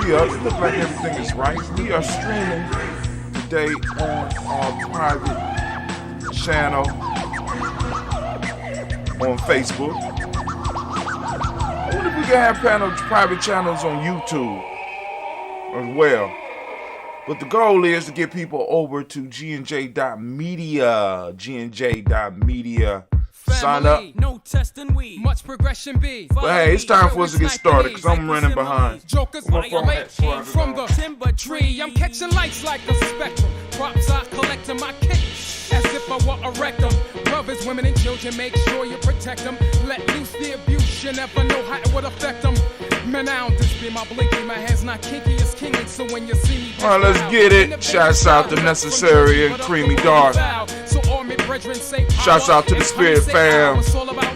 We up. It looks like everything is right. We are streaming today on our private channel on Facebook. I wonder if we can have private channels on YouTube as well. But the goal is to get people over to gnj.media. gnj.media. Sign up. No testing we. Much progression be. But hey, it's time for us to get started because I'm running behind. Jokers violate from the timber tree. I'm catching lights like a spectrum. Props I collect in my kick as if I were a rectum. Brothers, women, and children, make sure you protect them. Let loose the abuse, you never know how it would affect them. Man, I don't just be my blinky. My hand's not kinky, it's kingy. So when you see me, all right, let's get it. Shouts out to Necessary and Creamy Dark. Shouts out to the Spirit fam.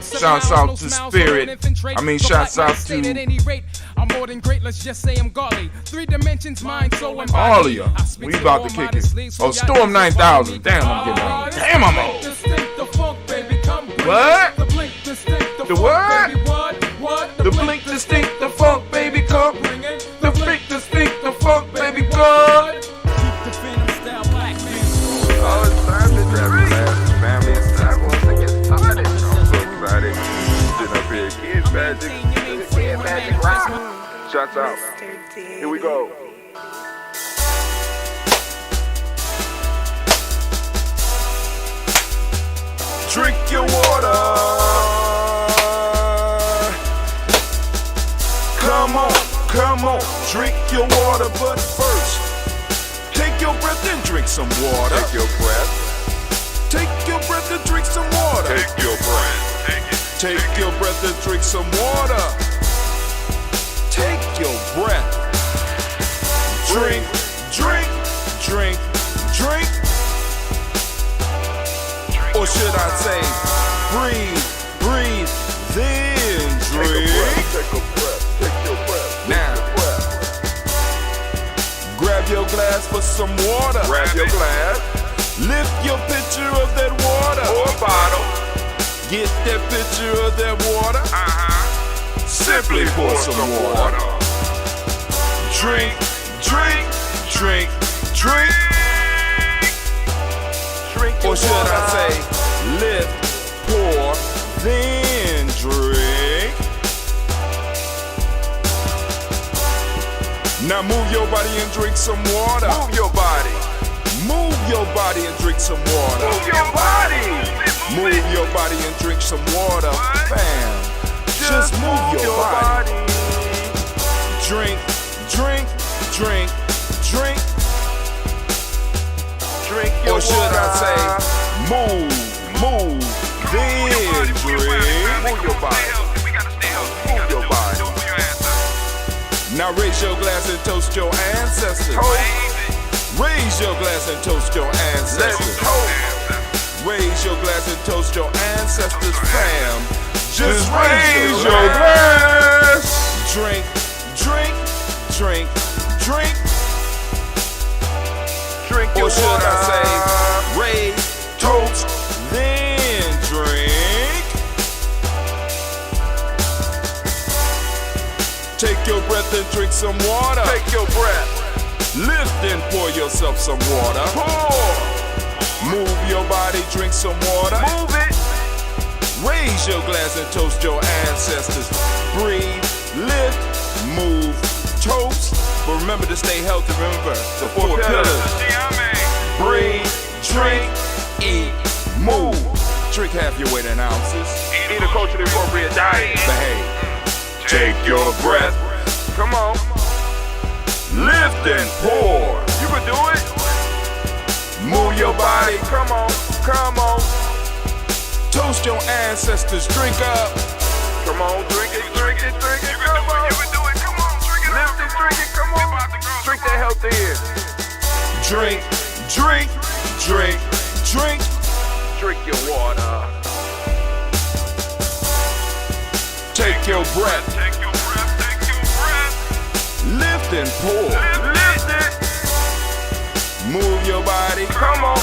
Shouts out to Spirit. Shouts out to I'm more than great, let's just say I'm godly. 3 dimensions, mind, soul, and body. all of you. We about to kick it. Oh, Storm 9000. Damn, I'm getting old. Damn, I'm old. What? The what? The blink, distinct, the funk, baby, come. The freak, distinct, the funk, baby, come. Oh, it's time to grab your last family. It's time once to get started. I'm so excited. Sitting up here, kids magic. Kids magic rock. Shots out. Here we go. Drink your water. Come on, drink your water, but first, take your breath and drink some water. Take your breath. Take your breath and drink some water. Take your breath. Take your breath and drink some water. Take your breath. Drink. Or should I say, breathe, then drink. Take a breath. Now, grab your glass for some water. Grab your glass. Lift your pitcher of that water. Or a bottle. Get that pitcher of that water. Simply pour some water. Drink. Or should I say, lift, pour, then drink. Now move your body and drink some water. Move your body. Move your body and drink some water. Move your body. Move your body and drink some water. Bam. Just move your body. Drink. Drink your or should water. I say, move, then drink. Move your body. Move your body. Now raise your glass and toast your ancestors. Raise your glass and toast your ancestors. Let's toast. Raise your glass and toast your ancestors, fam. Just raise your glass. Drink. Drink your Or should water. I say, raise, toast, then drink. Take your breath and drink some water. Take your breath. Lift and pour yourself some water. Pour. Move your body, drink some water. Move it. Raise your glass and toast your ancestors. Breathe, lift, move, toast. But remember to stay healthy. Remember the 4 pillars. Breathe, drink, eat, move. Drink half your weight in ounces. Eat a culturally appropriate diet. Behave. Take your breath. Come on. Lift and pour. You can do it. Move your body. Come on. Toast your ancestors. Drink up. Come on. Drink it. Come on. You can do it. Come on. Drink it. Lift it. Drink it. Come on. Drink that health in. Drink. Drink your water. Take your breath. Lift and pour. Lift it. Move your body. Come on.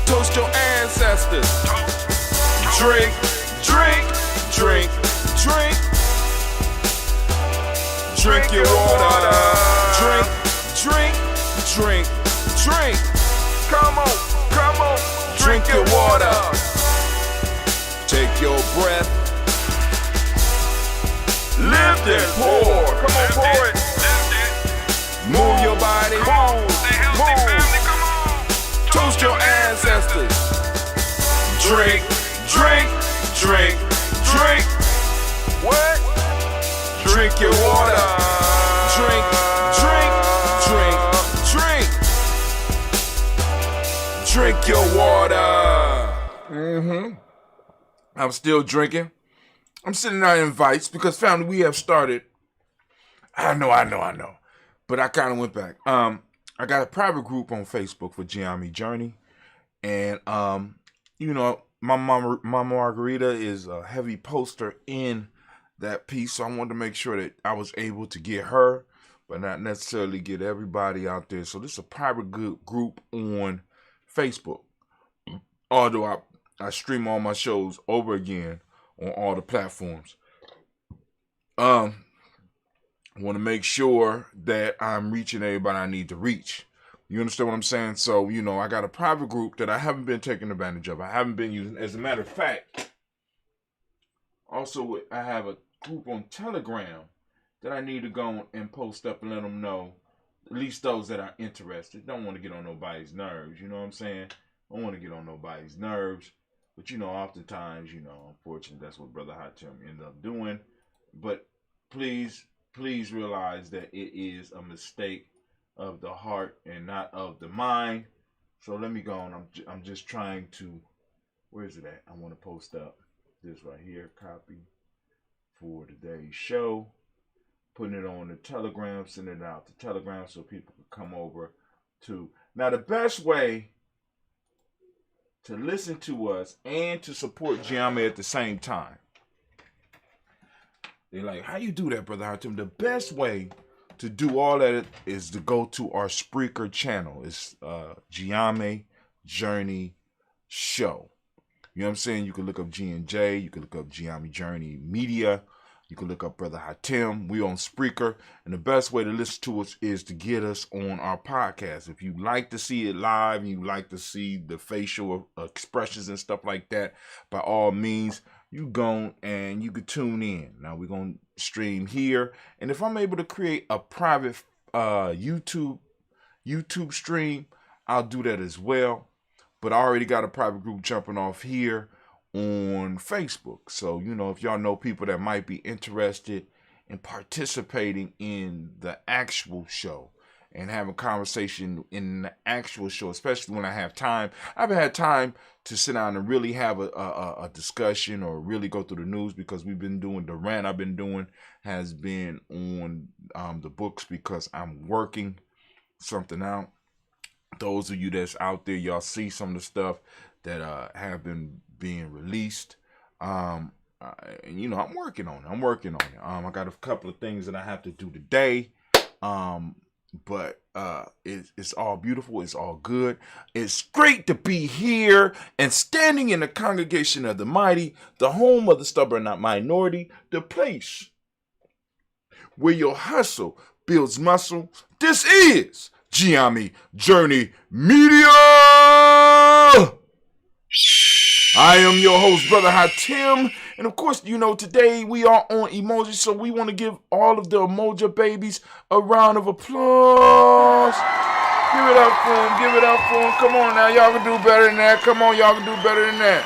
Toast your ancestors. Drink. Drink your water. Drink, drink, drink, drink. Come on, come on. Drink your water. Take your breath. Lift and pour. Come on, pour it. Move your body. Move. Move. Toast your ancestors. Drink, drink, drink, drink. What? Drink your water. Drink, drink, drink, drink. Drink your water. I'm still drinking. I'm sending out invites because, family, we have started. I know. But I kind of went back. I got a private group on Facebook for Gianni Journey. And, you know, my mama Margarita is a heavy poster in that piece. So I wanted to make sure that I was able to get her, but not necessarily get everybody out there. So this is a private group on Facebook. Although I stream all my shows over again on all the platforms. I want to make sure that I'm reaching everybody I need to reach. You understand what I'm saying? So, you know, I got a private group that I haven't been taking advantage of. I haven't been using. As a matter of fact, also I have a group on Telegram that I need to go and post up and let them know, at least those that are interested. Don't want to get on nobody's nerves, you know what I'm saying? Don't want to get on nobody's nerves. But, you know, oftentimes, you know, unfortunately, that's what Brother Hatem ended up doing. But please realize that it is a mistake of the heart and not of the mind. So let me go on. I'm just trying to, where is it at? I want to post up this right here, copy for today's show, putting it on the Telegram, sending it out to Telegram so people can come over to. Now, the best way to listen to us and to support Gianni at the same time. They're like, how you do that, Brother Hatem? The best way to do all that is to go to our Spreaker channel. It's Gianni Journey Show. You know what I'm saying? You can look up G&J. You can look up Gianni Journey Media. You can look up Brother Hatem. We on Spreaker. And the best way to listen to us is to get us on our podcast. If you like to see it live and you like to see the facial expressions and stuff like that, by all means, you go and you can tune in. Now we're going to stream here. And if I'm able to create a private YouTube stream, I'll do that as well. But I already got a private group jumping off here on Facebook. So, you know, if y'all know people that might be interested in participating in the actual show and having conversation in the actual show, especially when I have time. I haven't had time to sit down and really have a discussion or really go through the news because we've been doing the rant I've been doing has been on the books because I'm working something out. Those of you that's out there, y'all see some of the stuff that have been being released. And, you know, I'm working on it. I got a couple of things that I have to do today. But it's all beautiful. It's all good. It's great to be here and standing in the congregation of the mighty, the home of the stubborn not minority, the place where your hustle builds muscle. This is Gianni Journey Media. I am your host, Brother Hatem. And of course, you know, today we are on Umoja, so we want to give all of the Umoja babies a round of applause. Give it up for them. Give it up for them. Come on now. Y'all can do better than that. Come on, y'all can do better than that.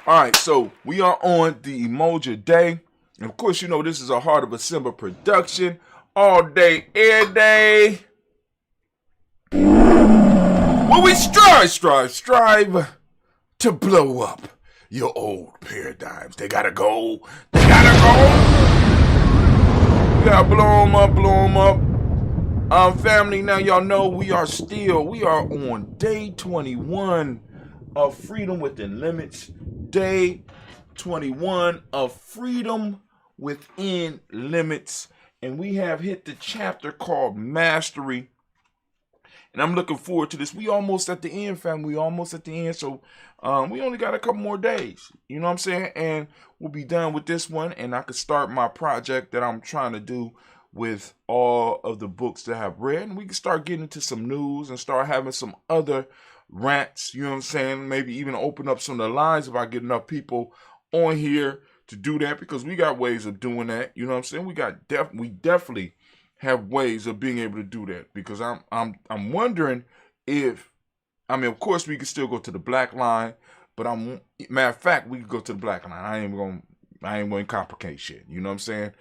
All right, so we are on the Umoja Day. And of course, you know, this is a Heart of December production. All day, every day. Well, we strive to blow up your old paradigms. They gotta go. We gotta blow them up. Family, now y'all know we are on day 21 of Freedom Within Limits. Day 21 of Freedom Within Limits. And we have hit the chapter called Mastery. And I'm looking forward to this. We almost at the end, family. We almost at the end. So we only got a couple more days. You know what I'm saying? And we'll be done with this one. And I could start my project that I'm trying to do with all of the books that I've read. And we can start getting into some news and start having some other rants. You know what I'm saying? Maybe even open up some of the lines if I get enough people on here to do that, because we got ways of doing that. You know what I'm saying? We definitely have ways of being able to do that, because I'm wondering if, I mean, of course we can still go to the black line, but matter of fact, we can go to the black line. I ain't going to complicate shit. You know what I'm saying?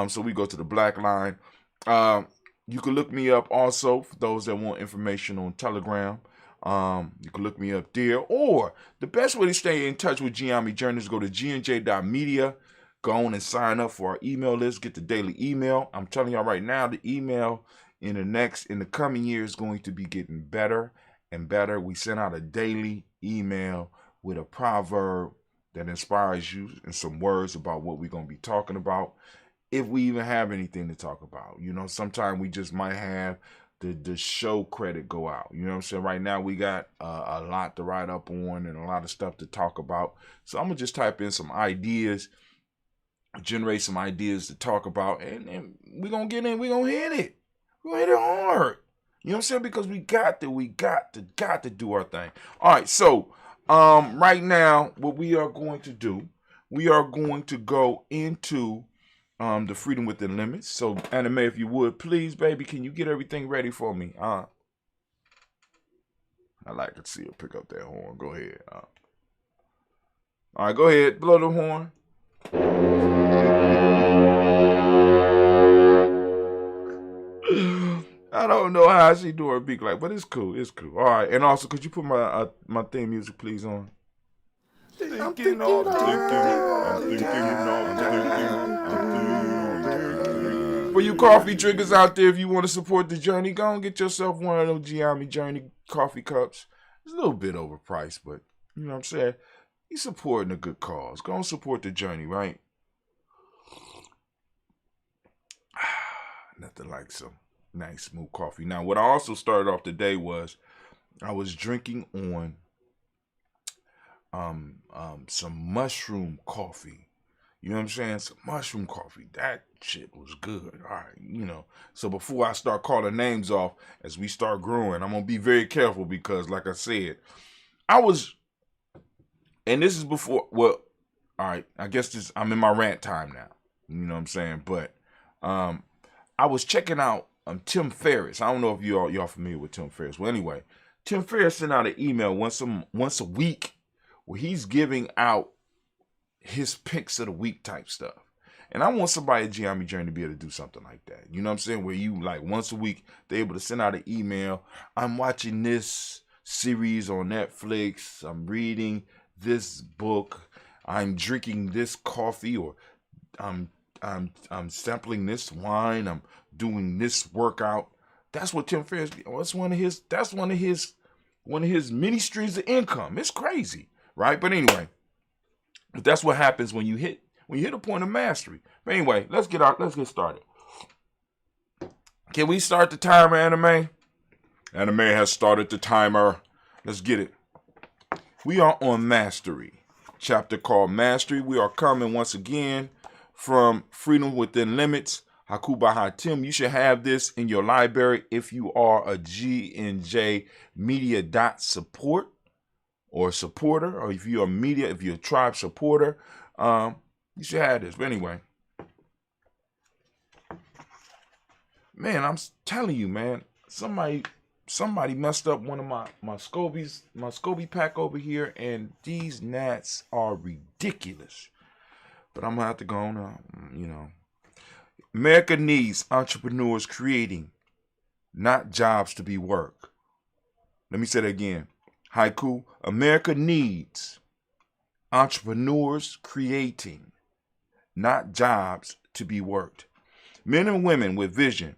So we go to the black line. You can look me up also for those that want information on Telegram. You can look me up there, or the best way to stay in touch with Giammi Journey is go to gnj.media. Go on and sign up for our email list. Get the daily email. I'm telling y'all right now, the email in the coming year is going to be getting better and better. We send out a daily email with a proverb that inspires you and some words about what we're going to be talking about, if we even have anything to talk about. You know, sometimes we just might have the show credit go out. You know what I'm saying? Right now we got a lot to write up on and a lot of stuff to talk about. So I'm going to just type in some ideas, generate some ideas to talk about, and we're going to get in, we're going to hit it. We're going to hit it hard. You know what I'm saying? Because we got to do our thing. All right, so right now, what we are going to do, we are going to go into the Freedom Within Limits. So, Anime, if you would, please, baby, can you get everything ready for me? I like to see her pick up that horn. Go ahead. All right, go ahead. Blow the horn. I don't know how she do her beat like, but it's cool. It's cool. All right, and also, could you put my theme music, please, on? For you coffee drinkers out there, if you want to support the journey, go and get yourself one of those Giammi Journey coffee cups. It's a little bit overpriced, but you know what I'm saying? You're supporting a good cause. Go and support the journey, right? Nothing like some nice smooth coffee. Now, what I also started off today was I was drinking on some mushroom coffee. You know what I'm saying? Some mushroom coffee. That shit was good. All right, you know. So before I start calling names off, as we start growing, I'm going to be very careful because, like I said, and this is before, well, all right, I guess I'm in my rant time now. You know what I'm saying? But I was checking out Tim Ferriss. I don't know if y'all familiar with Tim Ferriss. Well, anyway, Tim Ferriss sent out an email once a week where he's giving out his picks of the week type stuff. And I want somebody at Giammi Journey to be able to do something like that. You know what I'm saying? Where you, like, once a week, they're able to send out an email. I'm watching this series on Netflix. I'm reading this book. I'm drinking this coffee, or I'm sampling this wine. I'm doing this workout. That's what Tim Ferriss. That's one of his many streams of income. It's crazy, right? But anyway, that's what happens when you hit a point of mastery. But anyway, let's get started. Can we start the timer, Anime? Anime has started the timer. Let's get it. We are on Mastery, chapter called Mastery. We are coming once again from Freedom Within Limits, Hakuba Hatim. You should have this in your library if you are a GNJ Media support or supporter, or if you're a tribe supporter, you should have this. But anyway, man, I'm telling you, man, somebody messed up one of my Scoby pack over here, and these gnats are ridiculous. But I'm gonna have to go on, you know. America needs entrepreneurs creating, not jobs to be work. Let me say that again. Haiku. America needs entrepreneurs creating, not jobs to be worked. Men and women with vision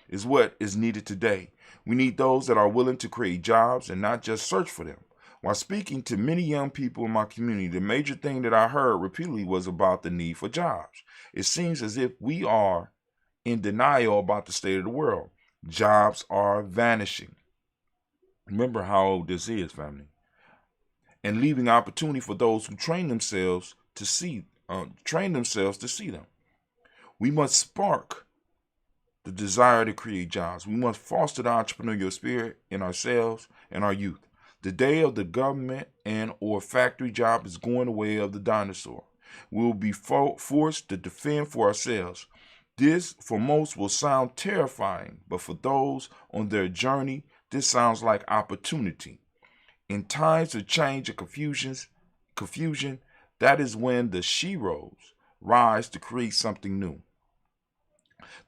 is what is needed today. We need those that are willing to create jobs and not just search for them. While speaking to many young people in my community, the major thing that I heard repeatedly was about the need for jobs. It seems as if we are in denial about the state of the world. Jobs are vanishing. Remember how old this is, family. And leaving opportunity for those who train themselves to see them. We must spark the desire to create jobs. We must foster the entrepreneurial spirit in ourselves and our youth. The day of the government and or factory job is going the way of the dinosaur. We will be forced to defend for ourselves. This, for most, will sound terrifying, but for those on their journey, this sounds like opportunity. In times of change and confusion, that is when the sheroes rise to create something new.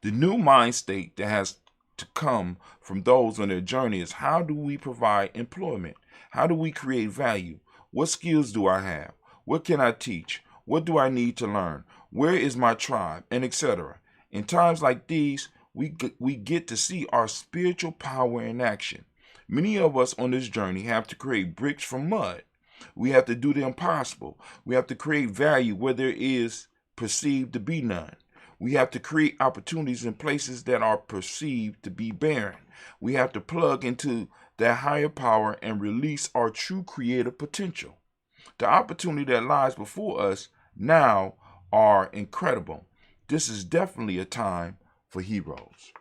The new mind state that has to come from those on their journey is, how do we provide employment? How do we create value? What skills do I have? What can I teach? What do I need to learn? Where is my tribe? And etc. In times like these, we get to see our spiritual power in action. Many of us on this journey have to create bricks from mud. We have to do the impossible. We have to create value where there is perceived to be none. We have to create opportunities in places that are perceived to be barren. We have to plug into that higher power and release our true creative potential. The opportunity that lies before us now are incredible. This is definitely a time for heroes.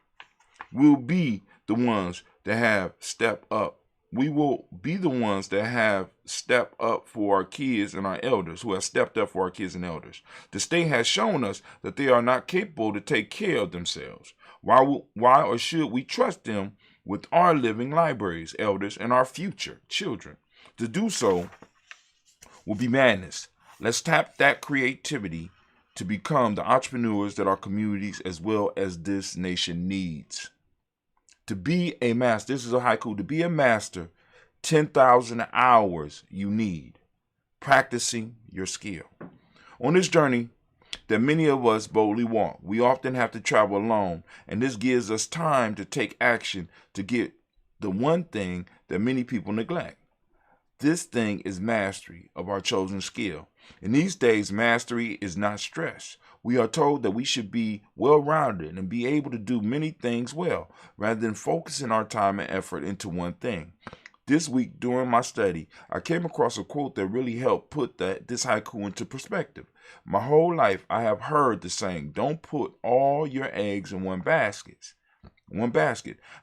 We'll be the ones that have stepped up. We will be the ones that have stepped up for our kids and our elders, who have stepped up for our kids and elders. The state has shown us that they are not capable to take care of themselves. Why or should we trust them with our living libraries, elders, and our future children? To do so will be madness. Let's tap that creativity to become the entrepreneurs that our communities as well as this nation needs. To be a master, this is a haiku, to be a master, 10,000 hours you need practicing your skill. On this journey that many of us boldly walk, we often have to travel alone, and this gives us time to take action to get the one thing that many people neglect. This thing is mastery of our chosen skill. In these days, mastery is not stress. We are told that we should be well-rounded and be able to do many things well, rather than focusing our time and effort into one thing. This week, during my study, I came across a quote that really helped put this haiku into perspective. My whole life, I have heard the saying, don't put all your eggs in one basket.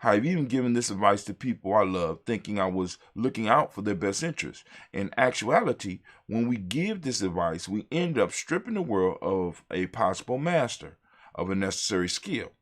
I've even given this advice to people I love, thinking I was looking out for their best interests. In actuality, when we give this advice, we end up stripping the world of a possible master of a necessary skill.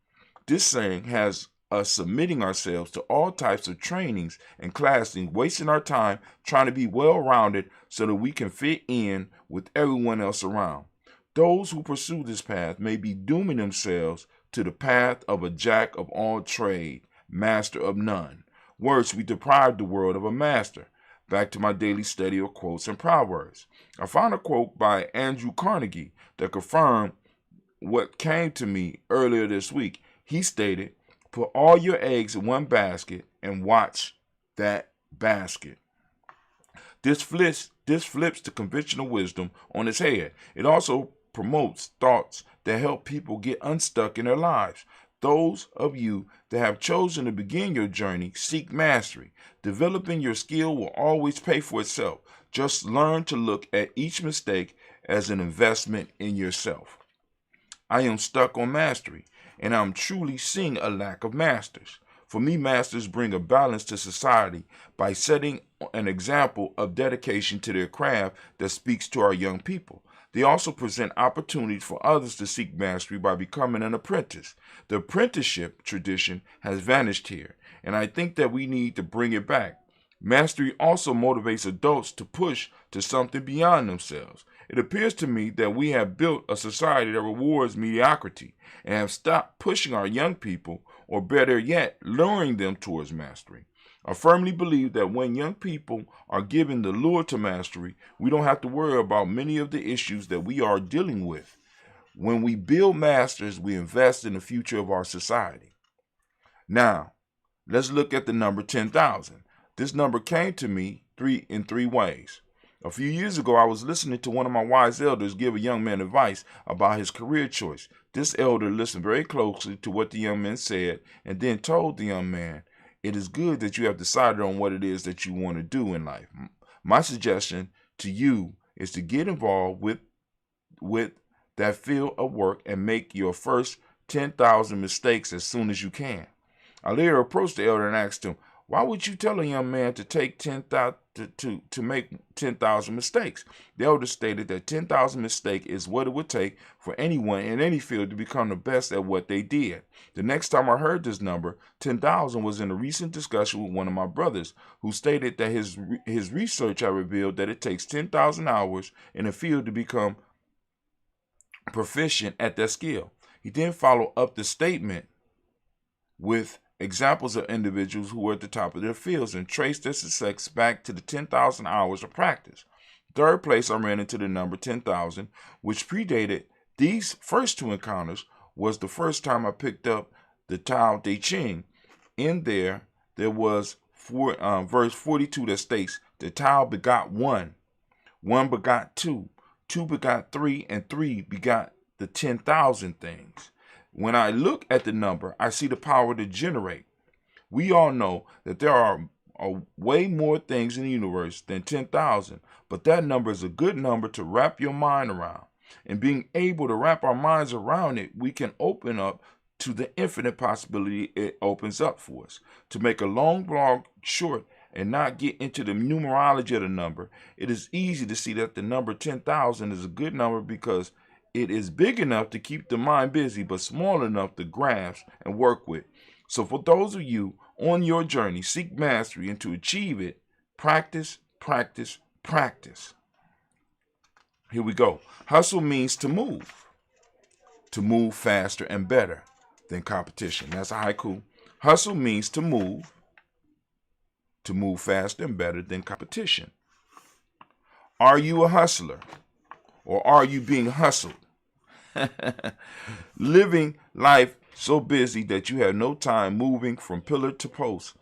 This saying has us submitting ourselves to all types of trainings and classes, wasting our time trying to be well-rounded so that we can fit in with everyone else around. Those who pursue this path may be dooming themselves to the path of a jack of all trade, master of none. Worse, we deprive the world of a master. Back to my daily study of quotes and proverbs. I found a quote by Andrew Carnegie that confirmed what came to me earlier this week. He stated, put all your eggs in one basket and watch that basket. This flips the conventional wisdom on its head. It also promotes thoughts that help people get unstuck in their lives. Those of you that have chosen to begin your journey, seek mastery. Developing your skill will always pay for itself. Just learn to look at each mistake as an investment in yourself. I am stuck on mastery, and I'm truly seeing a lack of masters. For me, masters bring a balance to society by setting an example of dedication to their craft that speaks to our young people. They also present opportunities for others to seek mastery by becoming an apprentice. The apprenticeship tradition has vanished here, and I think that we need to bring it back. Mastery also motivates adults to push to something beyond themselves. It appears to me that we have built a society that rewards mediocrity and have stopped pushing our young people, or better yet, luring them towards mastery. I firmly believe that when young people are given the lure to mastery, we don't have to worry about many of the issues that we are dealing with. When we build masters, we invest in the future of our society. Now, let's look at the number 10,000. This number came to me in three ways. A few years ago, I was listening to one of my wise elders give a young man advice about his career choice. This elder listened very closely to what the young man said and then told the young man, it is good that you have decided on what it is that you want to do in life. My suggestion to you is to get involved with that field of work and make your first 10,000 mistakes as soon as you can. I later approached the elder and asked him, why would you tell a young man to take 10,000 to make 10,000 mistakes? The elder stated that 10,000 mistakes is what it would take for anyone in any field to become the best at what they did. The next time I heard this number, 10,000, was in a recent discussion with one of my brothers, who stated that his research had revealed that it takes 10,000 hours in a field to become proficient at that skill. He then followed up the statement with examples of individuals who were at the top of their fields and traced their success back to the 10,000 hours of practice. Third place, I ran into the number 10,000, which predated these first two encounters, was the first time I picked up the Tao Te Ching. In there was verse 42 that states, the Tao begot one, one begot two, two begot three, and three begot the 10,000 things. When I look at the number, I see the power to generate. We all know that there are way more things in the universe than 10,000, but that number is a good number to wrap your mind around. And being able to wrap our minds around it, we can open up to the infinite possibility it opens up for us. To make a long blog short and not get into the numerology of the number, it is easy to see that the number 10,000 is a good number because it is big enough to keep the mind busy, but small enough to grasp and work with. So for those of you on your journey, seek mastery, and to achieve it, practice, practice, practice. Here we go. Hustle means to move faster and better than competition. That's a haiku. Hustle means to move faster and better than competition. Are you a hustler? Or are you being hustled? Living life so busy that you have no time moving from pillar to post,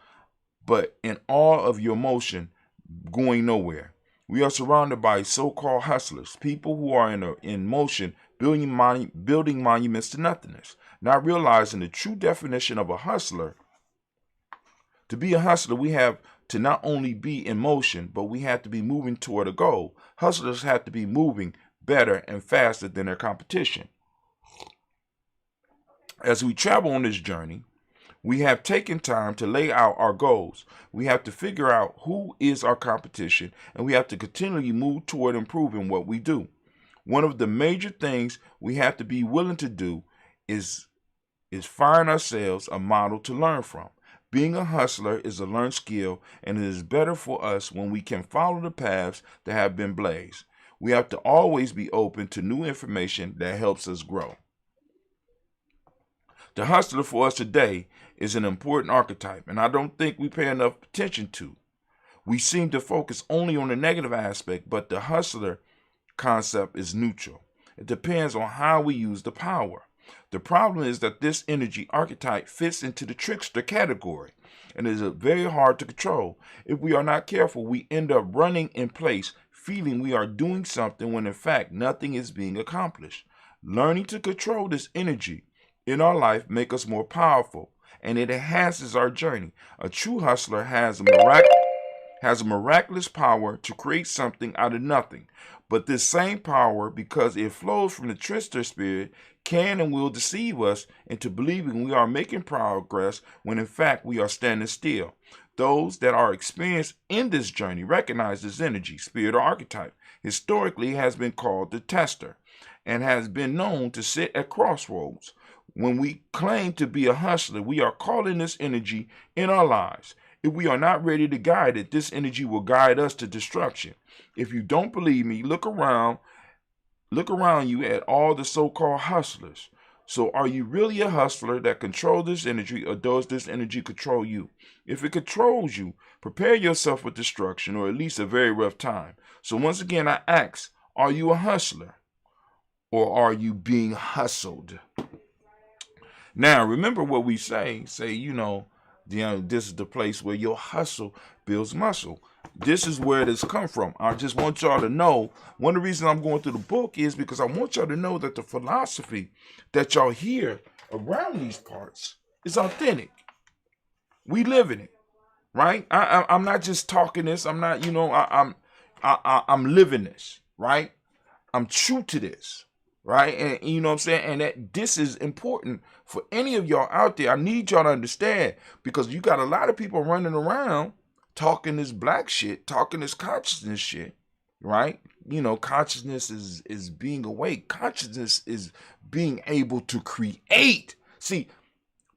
but in all of your motion going nowhere. We are surrounded by so-called hustlers, people who are in motion building monuments to nothingness, not realizing the true definition of a hustler. To be a hustler, we have to not only be in motion, but we have to be moving toward a goal. Hustlers have to be moving better and faster than their competition. As we travel on this journey, we have taken time to lay out our goals. We have to figure out who is our competition, and we have to continually move toward improving what we do. One of the major things we have to be willing to do is find ourselves a model to learn from. Being a hustler is a learned skill, and it is better for us when we can follow the paths that have been blazed. We have to always be open to new information that helps us grow. The hustler for us today is an important archetype, and I don't think we pay enough attention to. We seem to focus only on the negative aspect, but the hustler concept is neutral. It depends on how we use the power. The problem is that this energy archetype fits into the trickster category and is very hard to control. If we are not careful, we end up running in place, feeling we are doing something when in fact nothing is being accomplished. Learning to control this energy in our life makes us more powerful, and it enhances our journey. A true hustler has a miraculous power to create something out of nothing. But this same power, because it flows from the trickster spirit, can and will deceive us into believing we are making progress when in fact we are standing still. Those that are experienced in this journey recognize this energy, spirit, or archetype. Historically, it has been called the tester and has been known to sit at crossroads. When we claim to be a hustler, we are calling this energy in our lives. If we are not ready to guide it, this energy will guide us to destruction. If you don't believe me, look around you at all the so-called hustlers. So are you really a hustler that controls this energy, or does this energy control you? If it controls you, prepare yourself for destruction, or at least a very rough time. So once again, I ask, are you a hustler, or are you being hustled? Now, remember what we say, this is the place where your hustle builds muscle. This is where it has come from. I just want y'all to know, one of the reasons I'm going through the book is because I want y'all to know that the philosophy that y'all hear around these parts is authentic. We live in it, right? I'm not just talking this. I'm not, I'm living this, right? I'm true to this, right? And you know what I'm saying? And that this is important for any of y'all out there. I need y'all to understand, because you got a lot of people running around talking this black shit, talking this consciousness shit, right? Consciousness is being awake. Consciousness is being able to create. See,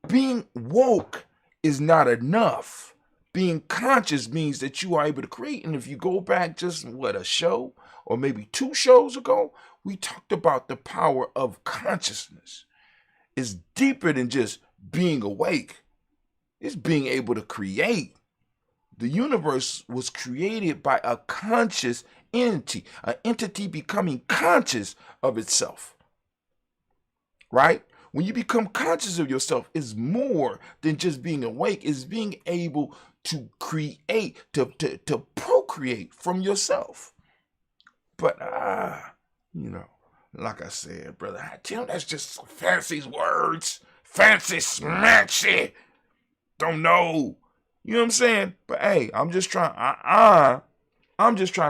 being woke is not enough. Being conscious means that you are able to create. And if you go back just, a show or maybe 2 shows ago, we talked about the power of consciousness. It's deeper than just being awake. It's being able to create. The universe was created by a conscious entity, an entity becoming conscious of itself, right? When you become conscious of yourself, it's more than just being awake. It's being able to create, to procreate from yourself. But, like I said, brother, Tim, that's just fancy words. Fancy smatchy. Don't know. You know what I'm saying? But hey, I'm just trying to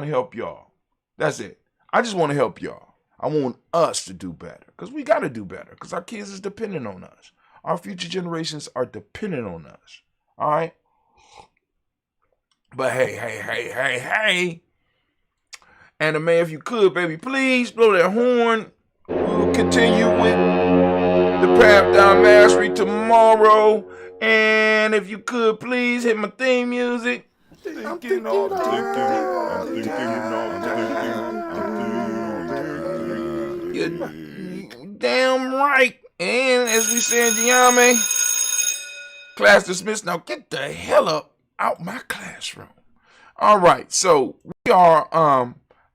help y'all. That's it. I just want to help y'all. I want us to do better, because we got to do better, because our kids is dependent on us. Our future generations are dependent on us. All right? But hey. Anime, if you could, baby, please blow that horn. We'll continue with the Path Down Mastery tomorrow. And if you could, please hit my theme music. I'm thinking all the time. You're damn right. And as we say in Giame, class dismissed. Now get the hell up out my classroom. All right, so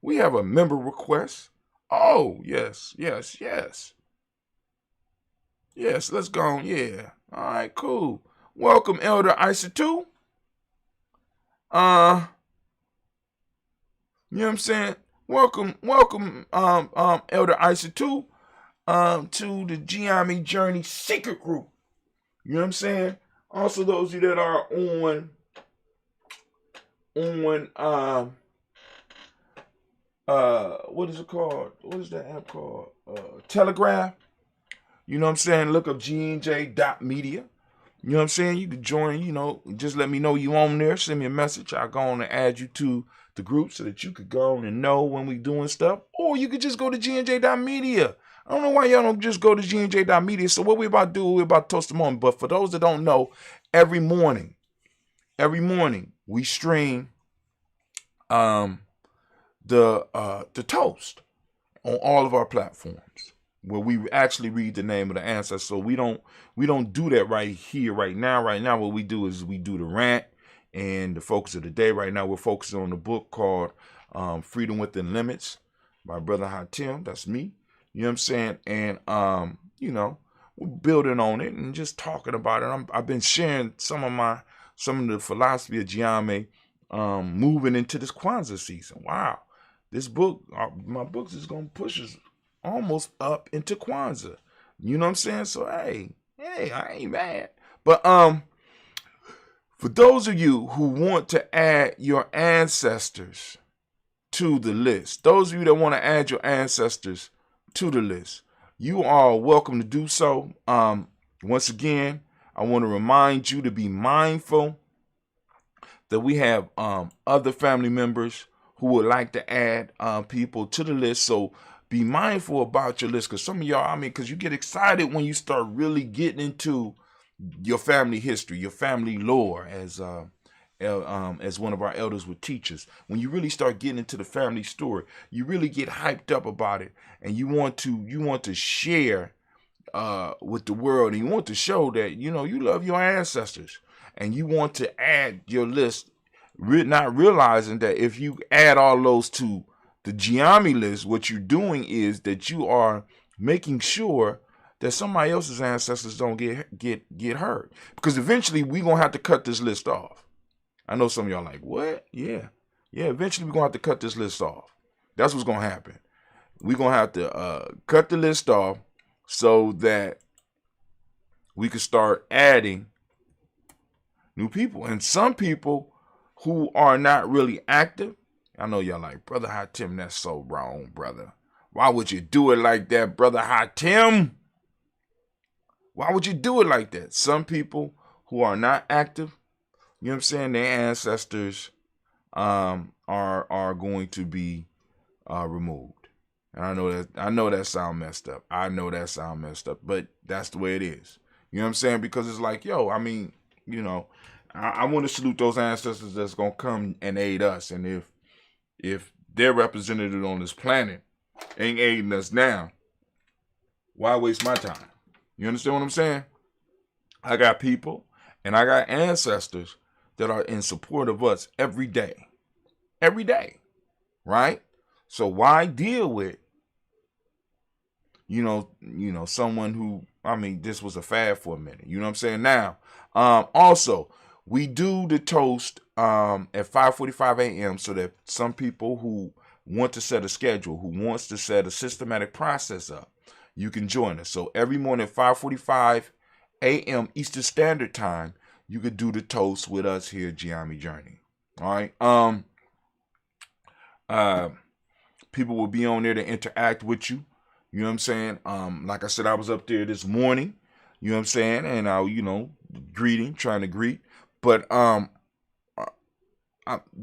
we have a member request. Oh, yes. Yes, let's go on. Yeah. All right, cool. Welcome, Elder Isa 2. You know what I'm saying? Welcome, Elder Isa 2, to the Giami Journey Secret Group. You know what I'm saying? Also, those of you that are on what is it called? What is that app called? Telegraph. You know what I'm saying? Look up gnj.media. You know what I'm saying? You can join, just let me know you on there. Send me a message. I'll go on and add you to the group so that you could go on and know when we doing stuff. Or you could just go to gnj.media. I don't know why y'all don't just go to gnj.media. So what we about to do, we're about to toast the morning. But for those that don't know, every morning, we stream the toast on all of our platforms, where we actually read the name of the ancestor. So we don't do that right here, right now. Right now, what we do is we do the rant and the focus of the day. Right now, we're focusing on the book called Freedom Within Limits by Brother Hatim. That's me. You know what I'm saying? And we're building on it and just talking about it. I've been sharing some of the philosophy of Giame, moving into this Kwanzaa season. Wow, this book, my books is gonna push us almost up into Kwanzaa. You know what I'm saying? So hey, I ain't mad. But for those of you who want to add your ancestors to the list, those of you that want to add your ancestors to the list, you are welcome to do so. Once again, I want to remind you to be mindful that we have other family members who would like to add people to the list. So be mindful about your list, because some of y'all, because you get excited when you start really getting into your family history, your family lore, as one of our elders would teach us. When you really start getting into the family story, you really get hyped up about it, and you want to share with the world, and you want to show that you love your ancestors, and you want to add your list, not realizing that if you add all those to the Giami list, what you're doing is that you are making sure that somebody else's ancestors don't get hurt. Because eventually we're going to have to cut this list off. I know some of y'all like, what? Yeah, eventually we're going to have to cut this list off. That's what's going to happen. We're going to have to cut the list off so that we can start adding New people. And some people who are not really active, I know y'all like, Brother Hot Tim, that's so wrong, brother. Why would you do it like that, Brother Hot Tim? Why would you do it like that? Some people who are not active, you know what I'm saying, their ancestors are going to be removed. And I know that sound messed up. But that's the way it is. You know what I'm saying? Because it's like, yo, I mean, you know, I want to salute those ancestors that's gonna come and aid us. And if their representative on this planet ain't aiding us now, why waste my time? You understand what I'm saying? I got people and I got ancestors that are in support of us every day. Every day. Right? So why deal with, you know, someone who, I mean, this was a fad for a minute. You know what I'm saying? Now, also, we do the toast at 5:45 a.m. so that some people who want to set a schedule, who wants to set a systematic process up, you can join us. So every morning at 5:45 a.m. Eastern Standard Time, you could do the toast with us here at Giami Journey. All right. People will be on there to interact with you. You know what I'm saying? Like I said, I was up there this morning. You know what I'm saying? And I, you know, trying to greet. But I'm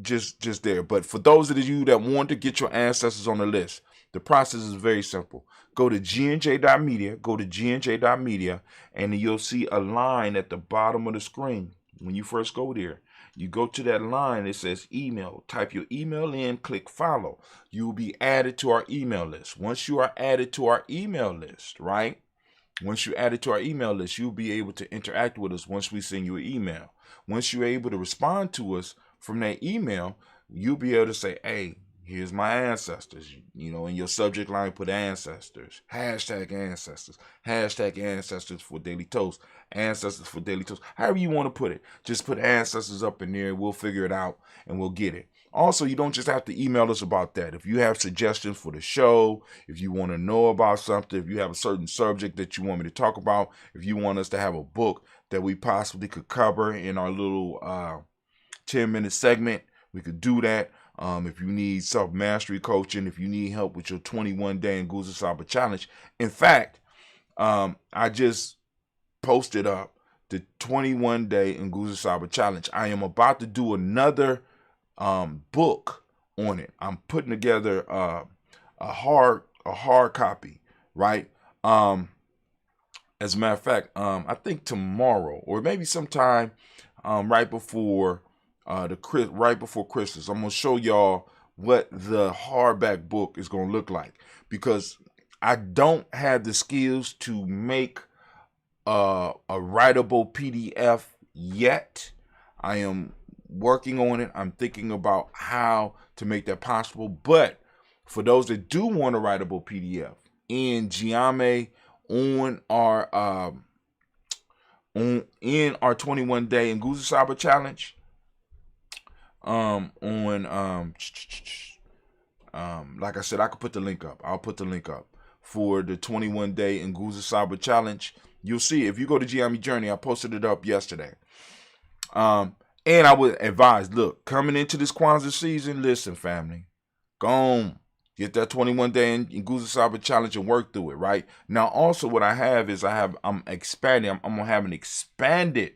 just there. But for those of you that want to get your ancestors on the list, the process is very simple. Go to gnj.media, and you'll see a line at the bottom of the screen. When you first go there, you go to that line, it says email. Type your email in, click follow. You will be added to our email list. Once you are added to our email list, right? Once you're added to our email list, you'll be able to interact with us once we send you an email. Once you're able to respond to us from that email, you'll be able to say, hey, here's my ancestors. You know, in your subject line, put ancestors. Hashtag ancestors. Hashtag ancestors for Daily Toast. Ancestors for Daily Toast. However you want to put it. Just put ancestors up in there and we'll figure it out and we'll get it. Also, you don't just have to email us about that. If you have suggestions for the show, if you want to know about something, if you have a certain subject that you want me to talk about, if you want us to have a book that we possibly could cover in our little 10-minute segment, we could do that. If you need self-mastery coaching, if you need help with your 21-day Nguzo Saba challenge. In fact, I just posted up the 21-day Nguzo Saba challenge. I am about to do another book on it. I'm putting together a hard copy, right? As a matter of fact, I think tomorrow or maybe sometime right before Christmas, I'm gonna show y'all what the hardback book is gonna look like, because I don't have the skills to make a writable PDF yet. I am working on it. I'm thinking about how to make that possible. But for those that do want a writable PDF in Giame on our 21-day Nguzo Saba challenge, like I said, I could put the link up. I'll put the link up for the 21-day Nguzo Saba challenge. You'll see if you go to Giami Journey. I posted it up yesterday. And I would advise, look, coming into this Kwanzaa season, listen, family, go on, get that 21-day Nguzo Saba challenge and work through it, right? Now, also what I have is I'm expanding. I'm gonna have an expanded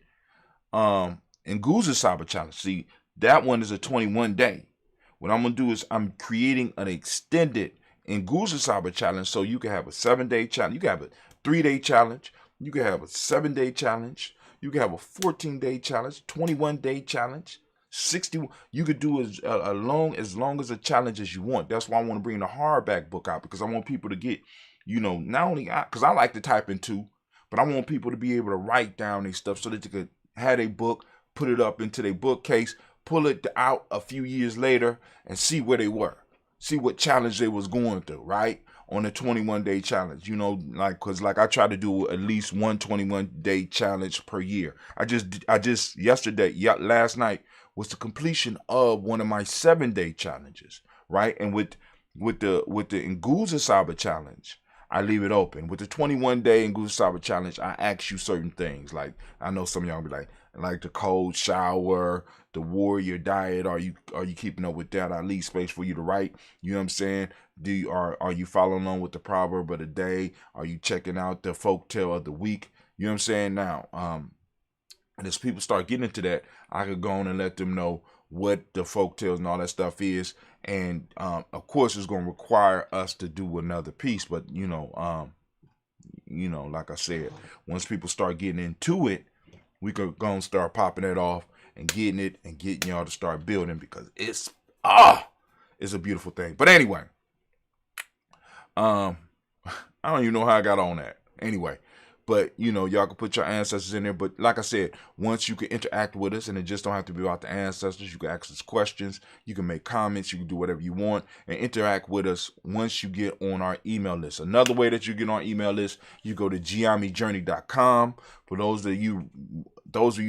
Nguzo Saba challenge. See, that one is a 21-day. What I'm gonna do is I'm creating an extended Nguzo Saba challenge, so you can have a 7-day challenge, you can have a 3-day challenge, you can have a 7-day challenge. You can have a 14-day challenge, 21-day challenge, 60. You could do as long as a challenge as you want. That's why I want to bring the hardback book out, because I want people to get, you know, not only because I like to type in too, but I want people to be able to write down their stuff so that they could have a book, put it up into their bookcase, pull it out a few years later, and see where they were, see what challenge they was going through, right? On the 21-day challenge, you know, because I try to do at least one 21-day challenge per year. Last night was the completion of one of my 7-day challenges, right? And with the Nguzo Saba challenge, I leave it open. With the 21-day Nguzo Saba challenge, I ask you certain things. Like, I know some of y'all be like the cold shower, the warrior diet. Are you keeping up with that? I leave space for you to write. You know what I'm saying? Are you following along with the proverb of the day? Are you checking out the folktale of the week? You know what I'm saying? Now, and as people start getting into that, I could go on and let them know what the folktales and all that stuff is. And of course, it's going to require us to do another piece. But like I said, once people start getting into it, we could go and start popping it off and getting y'all to start building, because it's a beautiful thing. But anyway, I don't even know how I got on that. Anyway. But, y'all can put your ancestors in there. But like I said, once you can interact with us, and it just don't have to be about the ancestors. You can ask us questions. You can make comments. You can do whatever you want and interact with us once you get on our email list. Another way that you get on our email list, you go to giamijourney.com. For those of you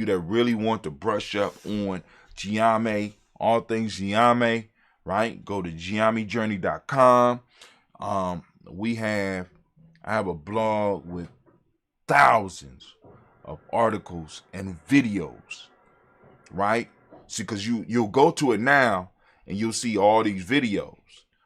that really want to brush up on Giame, all things Giame, right? Go to giamijourney.com. I have a blog with thousands of articles and videos, right? See, because you'll go to it now and you'll see all these videos,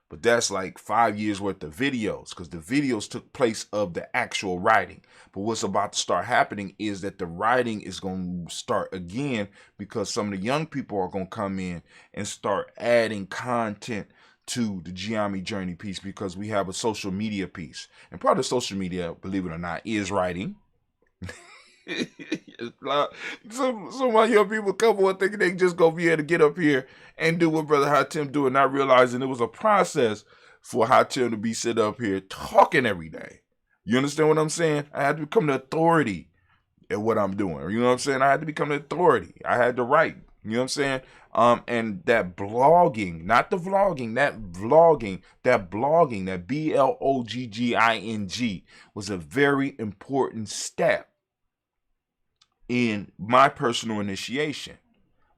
but that's like 5 years worth of videos, because the videos took place of the actual writing. But what's about to start happening is that the writing is going to start again, because some of the young people are going to come in and start adding content to the Giami Journey piece, because we have a social media piece. And part of social media, believe it or not, is writing. Some of my young people come on thinking they just go be able to get up here and do what Brother Hatim do, and not realizing it was a process for Hatim to be sit up here talking every day. You understand what I'm saying? I had to become the authority at what I'm doing. You know what I'm saying? I had to become the authority. I had to write. You know what I'm saying? And that blogging, not the vlogging, that blogging, that blogging was a very important step in my personal initiation,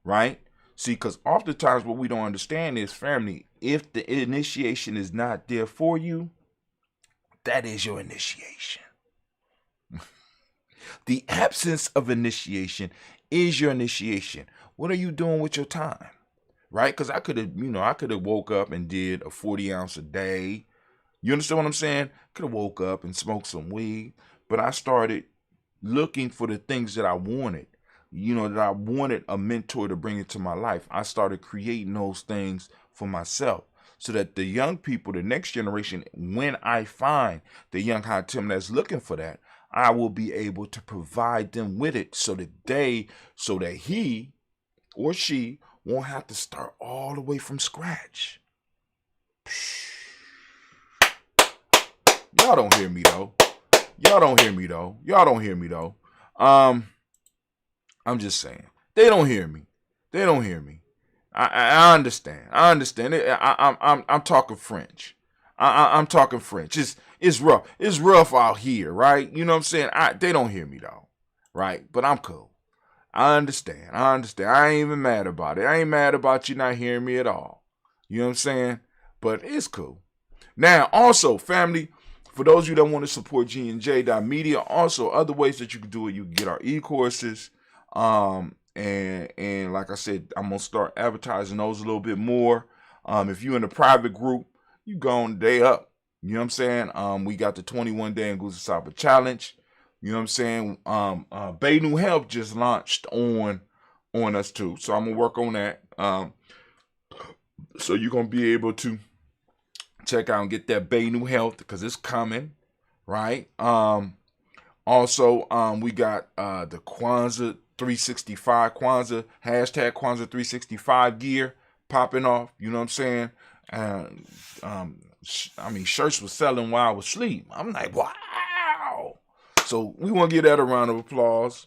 right? See, because oftentimes what we don't understand is, family, if the initiation is not there for you, that is your initiation. The absence of initiation is your initiation. What are you doing with your time? Right? Because I could have woke up and did a 40 ounce a day. You understand what I'm saying? Could have woke up and smoked some weed. But I started looking for the things that I wanted. That I wanted a mentor to bring into my life. I started creating those things for myself, so that the young people, the next generation, when I find the young Hatim that's looking for that, I will be able to provide them with it, so that he or she won't have to start all the way from scratch. Y'all don't hear me though. I'm just saying. They don't hear me. I understand. I'm talking French. I'm talking French. It's rough. It's rough out here, right? You know what I'm saying? They don't hear me though, right? But I'm cool. I understand. I ain't even mad about it. I ain't mad about you not hearing me at all. You know what I'm saying? But it's cool. Now, also, family, for those of you that want to support G&J.media, also other ways that you can do it. You can get our e-courses. And like I said, I'm going to start advertising those a little bit more. If you're in a private group, you go on day up. You know what I'm saying? We got the 21-day Nguzo Saba challenge. You know what I'm saying? Bay New Health just launched on us too. So I'm going to work on that. So you're going to be able to check out and get that Bay New Health, because it's coming, right? Also, we got the Kwanzaa 365, hashtag Kwanzaa 365 gear popping off. You know what I'm saying? Shirts was selling while I was asleep. I'm like, wow. So we want to give that a round of applause.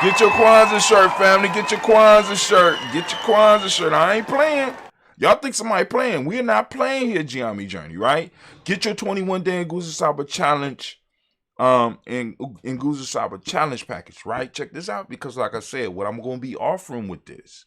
Get your Kwanzaa shirt, family. Get your Kwanzaa shirt. I ain't playing. Y'all think somebody playing. We're not playing here, Giami Journey, right? Get your 21-day Nguzo Saba challenge, and Nguzo Saba challenge package, right? Check this out, because like I said, what I'm going to be offering with this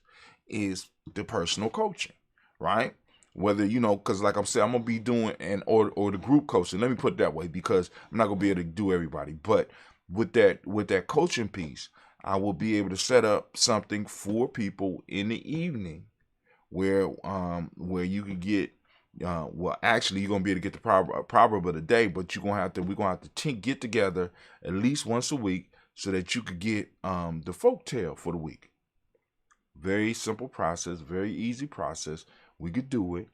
is the personal coaching, right? Whether, because like I'm saying, I'm going to be doing or the group coaching. Let me put it that way, because I'm not going to be able to do everybody. But with that coaching piece, I will be able to set up something for people in the evening where you can get, actually you're going to be able to get the proverb of the day, but we're going to have to get together at least once a week so that you could get the folk tale for the week. Very simple process, very easy process. We could do it.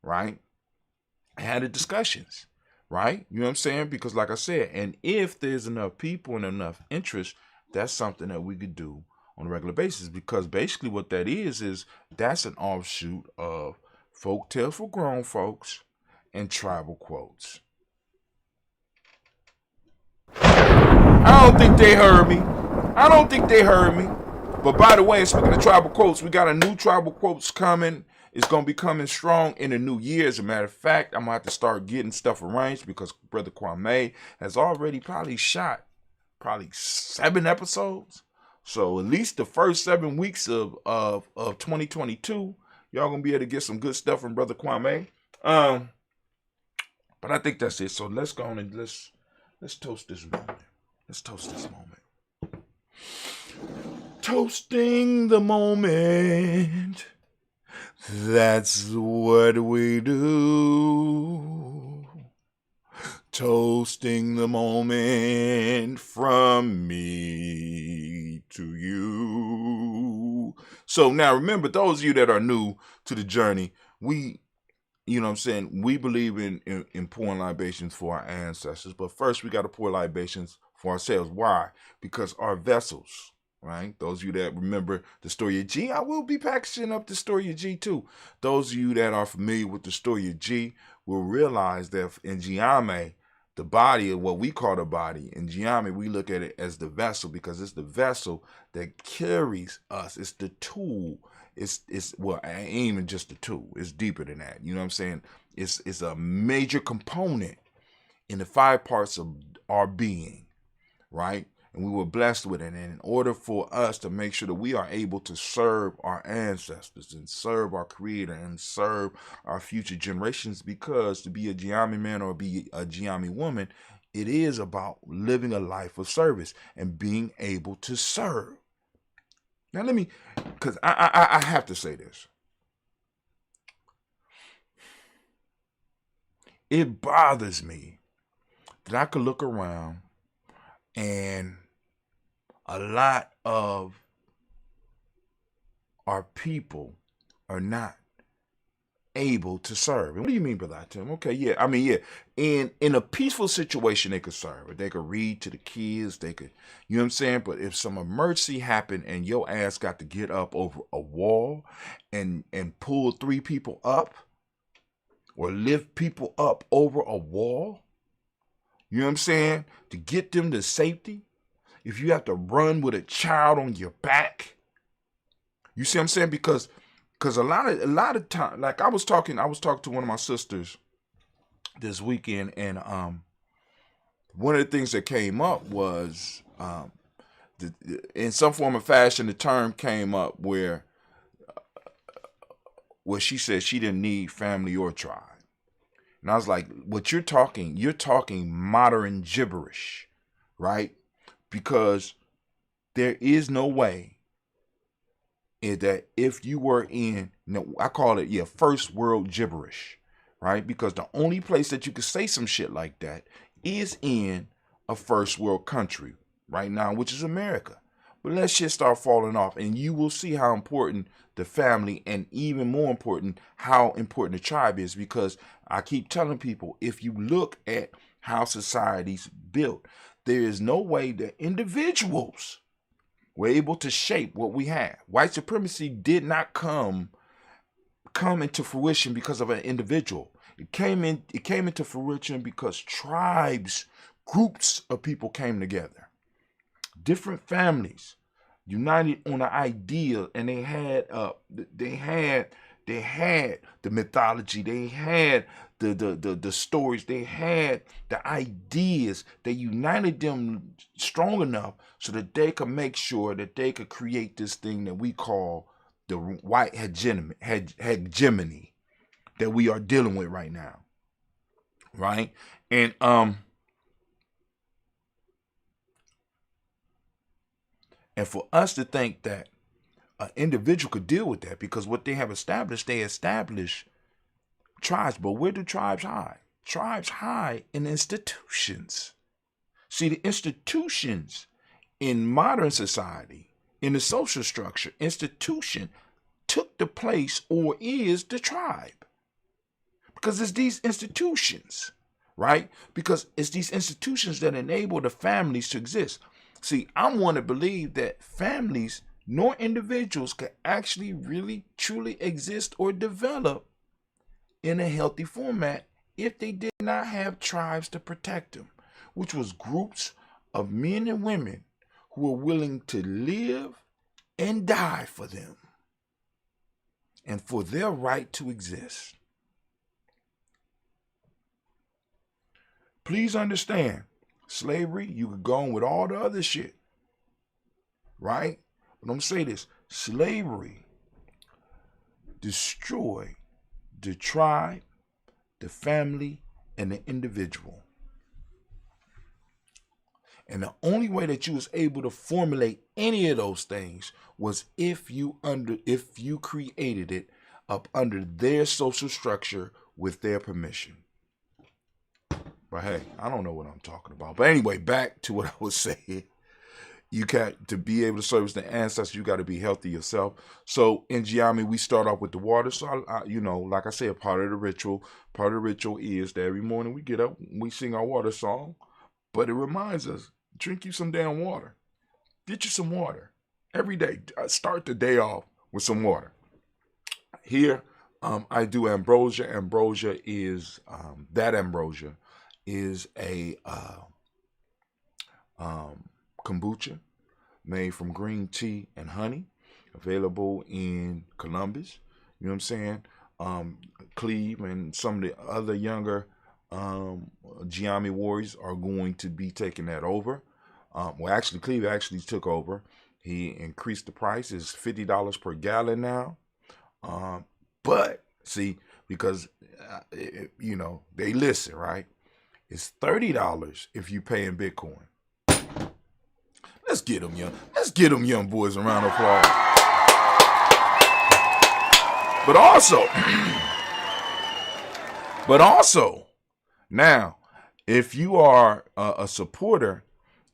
Right? I had the discussions, right? You know what I'm saying? Because like I said, and if there's enough people and enough interest, that's something that we could do on a regular basis, because basically what that is that's an offshoot of folk tales for grown folks and tribal quotes. I don't think they heard me. But by the way, speaking of tribal quotes, we got a new tribal quotes coming. It's going to be coming strong in the new year. As a matter of fact, I'm going to have to start getting stuff arranged, because Brother Kwame has already probably shot 7 episodes. So at least the first 7 weeks of 2022, y'all going to be able to get some good stuff from Brother Kwame. But I think that's it. So let's go on and let's toast this moment. Toasting the moment. That's what we do. Toasting the moment from me to you. So now remember, those of you that are new to the journey, we believe in pouring libations for our ancestors. But first we got to pour libations for ourselves. Why? Because our vessels, right? Those of you that remember the story of G, I will be packaging up the story of G too. Those of you that are familiar with the story of G will realize that in Giame, the body, or what we call the body, in Giame, we look at it as the vessel, because it's the vessel that carries us. It's the tool. It's ain't even just the tool. It's deeper than that. You know what I'm saying? It's a major component in the 5 parts of our being, right? And we were blessed with it. And in order for us to make sure that we are able to serve our ancestors and serve our Creator and serve our future generations, because to be a Giami man or be a Giami woman, it is about living a life of service and being able to serve. Now because I have to say this. It bothers me that I could look around and a lot of our people are not able to serve. And what do you mean by that, Tim? Okay, yeah. I mean, yeah. In a peaceful situation, they could serve. They could read to the kids. They could, you know what I'm saying? But if some emergency happened and your ass got to get up over a wall and pull 3 people up or lift people up over a wall, you know what I'm saying? To get them to safety. If you have to run with a child on your back, you see what I'm saying? Because a lot of time, like I was talking to one of my sisters this weekend, and one of the things that came up was in some form of fashion, the term came up where she said she didn't need family or tribe. And I was like, what you're talking modern gibberish, right? Because there is no way that if you were in, I call it, first world gibberish, right? Because the only place that you could say some shit like that is in a first world country right now, which is America. But let shit start falling off, and you will see how important the family, and even more important, how important the tribe is. Because I keep telling people, if you look at how society's built, there is no way that individuals were able to shape what we have. White supremacy did not come into fruition because of an individual. It came into fruition because tribes, groups of people came together. Different families united on an ideal, and they had the mythology, they had the stories, they had the ideas. They united them strong enough so that they could make sure that they could create this thing that we call the white hegemony that we are dealing with right now, right? And for us to think that an individual could deal with that, because what they have established, they establish tribes. But where do tribes hide? Tribes hide in institutions. See, the institutions in modern society, in the social structure, institution took the place or is the tribe. Because it's these institutions, right? Because it's these institutions that enable the families to exist. See, I'm one to believe that families nor individuals can actually really truly exist or develop in a healthy format if they did not have tribes to protect them, which was groups of men and women who were willing to live and die for them and for their right to exist. Please understand, slavery, you could go on with all the other shit, right? But I'm going to say this, slavery destroyed the tribe, the family, and the individual. And the only way that you was able to formulate any of those things was if you created it up under their social structure with their permission. But hey, I don't know what I'm talking about. But anyway, back to what I was saying. You got to be able to service the ancestors. You got to be healthy yourself. So in Giami, we start off with the water. So I, like I said, part of the ritual is that every morning we get up, we sing our water song, but it reminds us, drink you some damn water. Get you some water every day. Start the day off with some water. Here, I do ambrosia. Ambrosia is a kombucha made from green tea and honey, available in Columbus. You know what I'm saying? Cleve and some of the other younger Giami warriors are going to be taking that over. Cleve actually took over. He increased the price. It's $50 per gallon now. But see, because they listen, right? It's $30 if you pay in Bitcoin. Let's get them young boys a round of applause. But also, now, if you are a supporter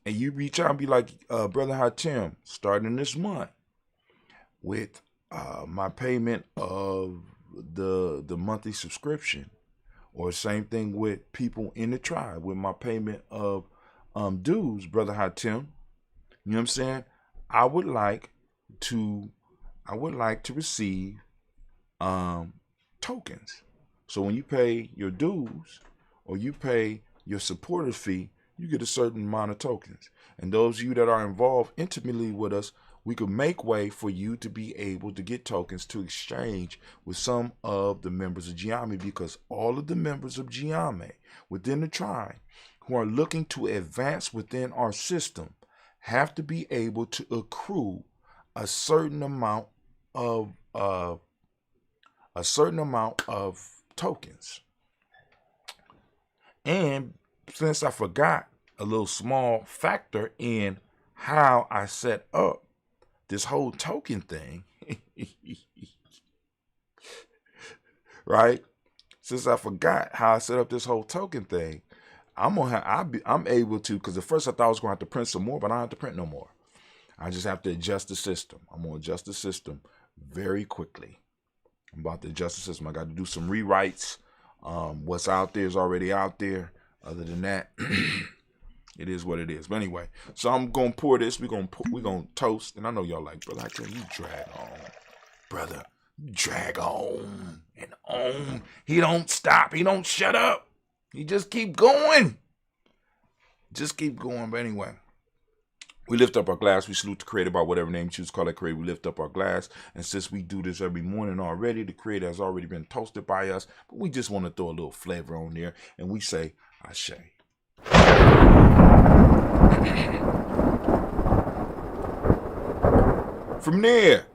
and you reach out and be like, Brother Hatim, starting this month with my payment of the monthly subscription, or same thing with people in the tribe with my payment of dues, Brother Hatim. You know what I'm saying? I would like to receive tokens. So when you pay your dues or you pay your supporter fee, you get a certain amount of tokens. And those of you that are involved intimately with us, we could make way for you to be able to get tokens to exchange with some of the members of Giami, because all of the members of Giami within the tribe who are looking to advance within our system have to be able to accrue a certain amount of tokens. And since I forgot a little small factor in how I set up this whole token thing, right? Since I forgot how I set up this whole token thing, I'm able to, because at first I thought I was going to have to print some more, but I don't have to print no more. I just have to adjust the system. I'm going to adjust the system very quickly. I'm about to adjust the system. I got to do some rewrites. What's out there is already out there. Other than that, it is what it is. But anyway, so I'm going to pour this. We're going to toast. And I know y'all like, brother, I tell you, drag on. Brother, drag on and on. He don't stop. He don't shut up. He just keep going. Just keep going. But anyway, we lift up our glass. We salute the Creator by whatever name you choose to call that Creator. We lift up our glass. And since we do this every morning already, the Creator has already been toasted by us. But we just want to throw a little flavor on there. And we say, Ashe. From there,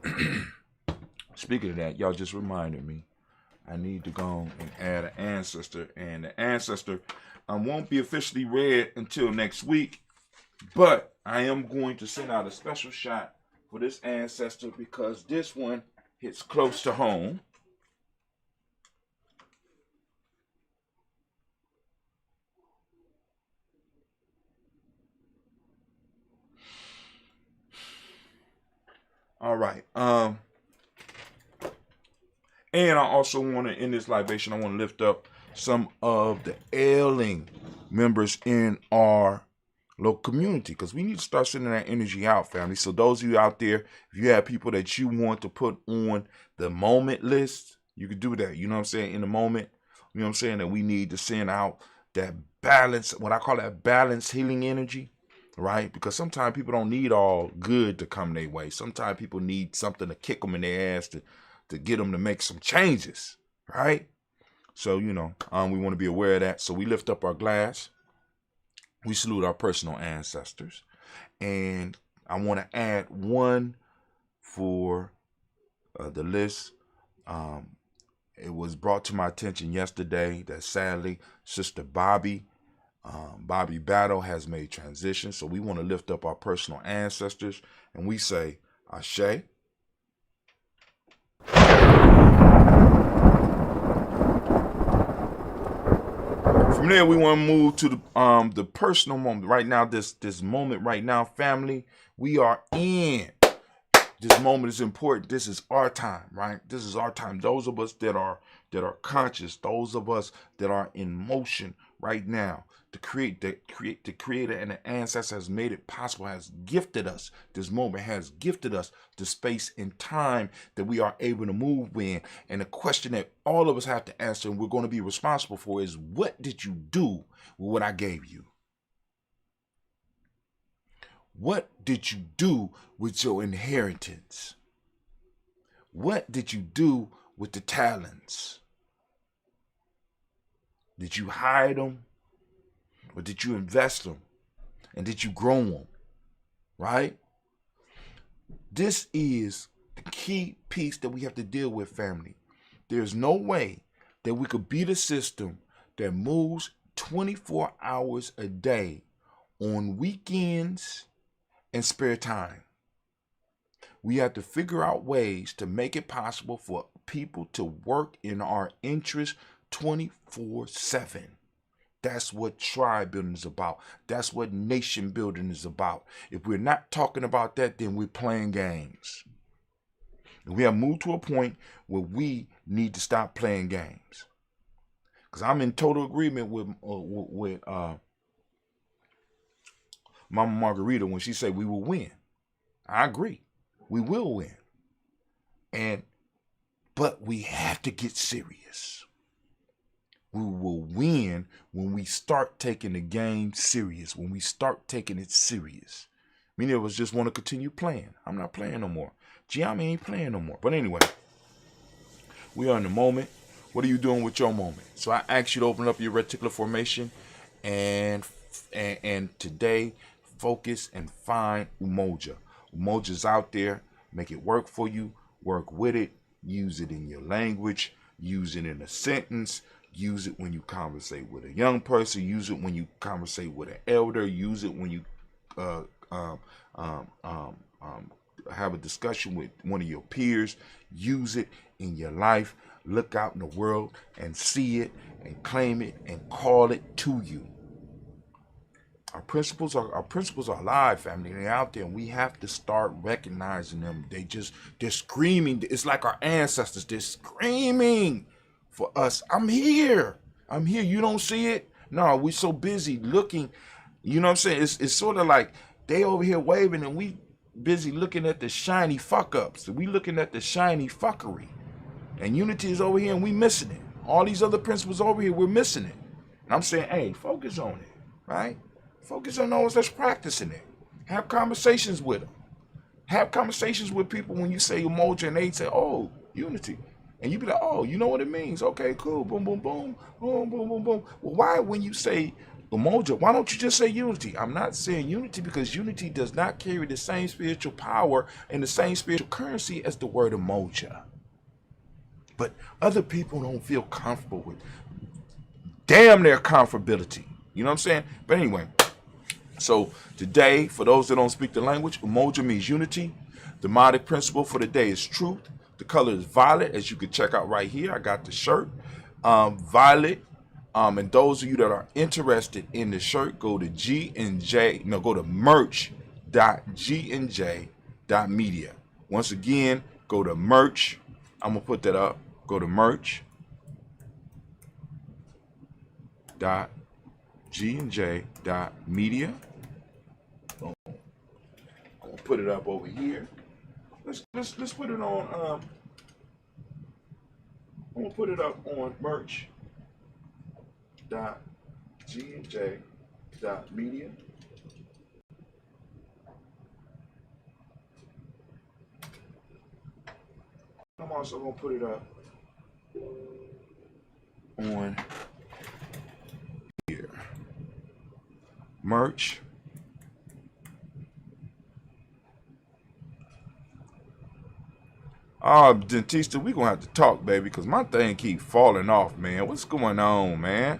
speaking of that, y'all just reminded me. I need to go and add an ancestor. And the ancestor won't be officially read until next week. But I am going to send out a special shot for this ancestor because this one hits close to home. All right. And I also want to, in this libation, I want to lift up some of the ailing members in our local community because we need to start sending that energy out, family. So those of you out there, if you have people that you want to put on the moment list, you can do that. You know what I'm saying? In the moment, you know what I'm saying? That we need to send out that balance, what I call that balance healing energy, right? Because sometimes people don't need all good to come their way. Sometimes people need something to kick them in their ass to get them to make some changes, right? So, you know, we want to be aware of that. So we lift up our glass. We salute our personal ancestors. And I want to add one for the list. It was brought to my attention yesterday that sadly, Sister Bobby Battle has made transition. So we want to lift up our personal ancestors. And we say, Ashe. From there, we want to move to the personal moment. Right now, this moment right now, family, we are in. This moment is important. This is our time, right? This is our time. Those of us that are conscious, those of us that are in motion right now, the creator and the ancestor has made it possible, has gifted us. This moment has gifted us the space and time that we are able to move in. And the question that all of us have to answer and we're going to be responsible for is, what did you do with what I gave you? What did you do with your inheritance? What did you do with the talents? Did you hide them? Or did you invest them? And did you grow them? Right? This is the key piece that we have to deal with, family. There's no way that we could beat a system that moves 24 hours a day on weekends and spare time. We have to figure out ways to make it possible for people to work in our interest 24/7. That's what tribe building is about. That's what nation building is about. If we're not talking about that, then we're playing games. And we have moved to a point where we need to stop playing games. Because I'm in total agreement with Mama Margarita when she said we will win. I agree. We will win. But we have to get serious. We will win when we start taking the game serious, when we start taking it serious. Many of us just want to continue playing. I'm not playing no more. Giammi ain't playing no more. But anyway, we are in the moment. What are you doing with your moment? So I ask you to open up your reticular formation and today focus and find Umoja. Umoja's out there. Make it work for you. Work with it. Use it in your language. Use it in a sentence. Use it when you conversate with a young person. Use it when you conversate with an elder. Use it when you have a discussion with one of your peers. Use it in your life. Look out in the world and see it and claim it and call it to you. Our principles are alive, family. They're out there, and we have to start recognizing them. They're screaming. It's like our ancestors. They're screaming for us. I'm here. You don't see it? No, we're so busy looking. You know what I'm saying? It's sort of like they over here waving, and we busy looking at the shiny fuck ups. We looking at the shiny fuckery. And unity is over here, and we missing it. All these other principles over here, we're missing it. And I'm saying, hey, focus on it, right? Focus on those that's practicing it. Have conversations with them. Have conversations with people when you say Umoja and they say, oh, unity. And you be like, oh, you know what it means. Okay, cool. Boom, boom, boom. Boom, boom, boom, boom. Well, why when you say Umoja, why don't you just say unity? I'm not saying unity because unity does not carry the same spiritual power and the same spiritual currency as the word Umoja. but other people don't feel comfortable with damn their comfortability. You know what I'm saying? But anyway, so today, for those that don't speak the language, Umoja means unity. The demonic principle for the day is truth. The color is violet, as you can check out right here. I got the shirt, violet. And those of you that are interested in the shirt, go to go to merch.gnj.media. Once again, go to merch. I'm gonna put that up. Go to merch.gnj.media. I'm gonna put it up over here. Let's put it on. I'm gonna put it up on merch.gnj.media. I'm also gonna put it up on here. Merch. Dentista, we gonna have to talk, baby, because my thing keep falling off, man. What's going on, man?